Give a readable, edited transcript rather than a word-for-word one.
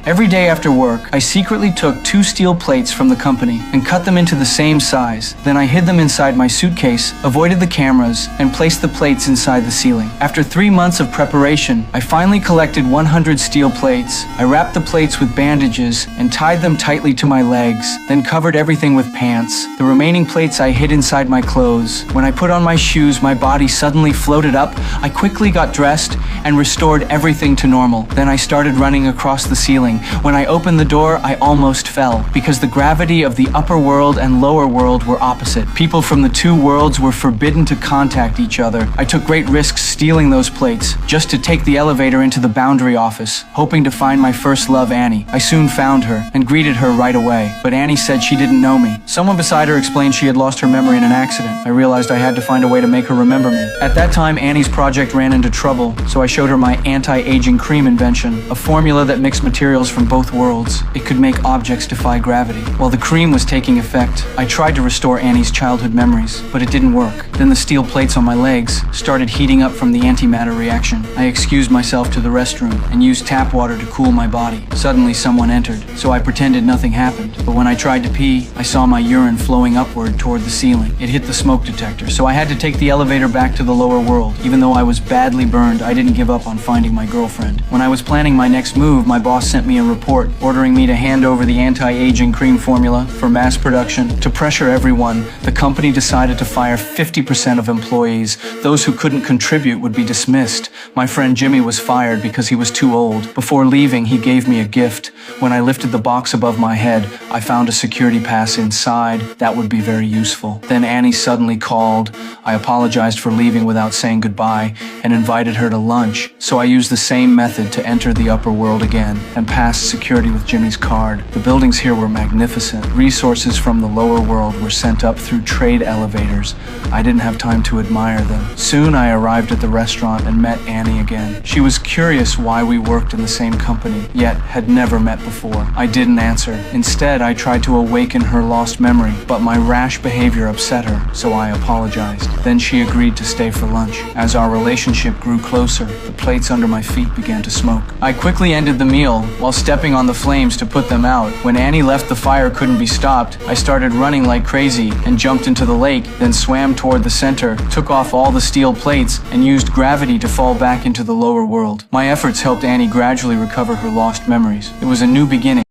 Every day after work, I secretly took 2 steel plates from the company and cut them into the same size. Then I hid them inside my suitcase, avoided the cameras, and placed the plates inside the ceiling. After 3 months of preparation, I finally collected 100 steel plates. I wrapped the plates with bandages and tied them tightly to my legs, then covered everything with pants. The remaining plates I hid inside my clothes. When I put on my shoes, my body suddenly floated up. I quickly got dressed and restored everything to normal. Then I started running across the ceiling. When I opened the door, I almost fell because the gravity of the upper world and lower world were opposite. People from the 2 worlds were forbidden to contact each other. I took great risks stealing those plates just to take the elevator into the boundary office, hoping to find my first love, Annie. I soon found her and greeted her right away, but Annie said she didn't know me. Someone beside her explained she had lost her memory in an accident. I realized I had to find a way to make her remember me. At that time, Annie's project ran into trouble, so I showed her my anti-aging cream invention, a formula that mixed materials from both worlds. It could make objects defy gravity. While the cream was taking effect, I tried to restore Annie's childhood memories, but it didn't work. Then the steel plates on my legs started heating up from the antimatter reaction. I excused myself to the restroom and used tap water to cool my body. Suddenly someone entered, so I pretended nothing happened. But when I tried to pee, I saw my urine flowing upward toward the ceiling. It hit the smoke detector, so I had to take the elevator back to the lower world. Even though I was badly burned, I didn't give up on finding my girlfriend. When I was planning my next move, my boss sent me a report ordering me to hand over the anti-aging cream formula for mass production. To pressure everyone, the company decided to fire 50% of employees. Those who couldn't contribute would be dismissed. My friend Jimmy was fired because he was too old. Before leaving, he gave me a gift. When I lifted the box above my head, I found a security pass inside. That would be very useful. Then Annie suddenly called. I apologized for leaving without saying goodbye and invited her to lunch. So I used the same method to enter the upper world again and passed security with Jimmy's card. The buildings here were magnificent. Resources from the lower world were sent up through trade elevators. I didn't have time to admire them. Soon I arrived at the restaurant and met Annie again. She was curious why we worked in the same company, yet had never met before. I didn't answer. Instead, I tried to awaken her lost memory, but my rash behavior upset her, so I apologized. Then she agreed to stay for lunch. As our relationship grew closer, the plates under my feet began to smoke. I quickly ended the meal while stepping on the flames to put them out. When Annie left, the fire couldn't be stopped. I started running like crazy and jumped into the lake, then swam toward the center, took off all the steel plates, and used gravity to fall back into the lower world. My efforts helped Annie gradually recover her lost memories. It was a new beginning.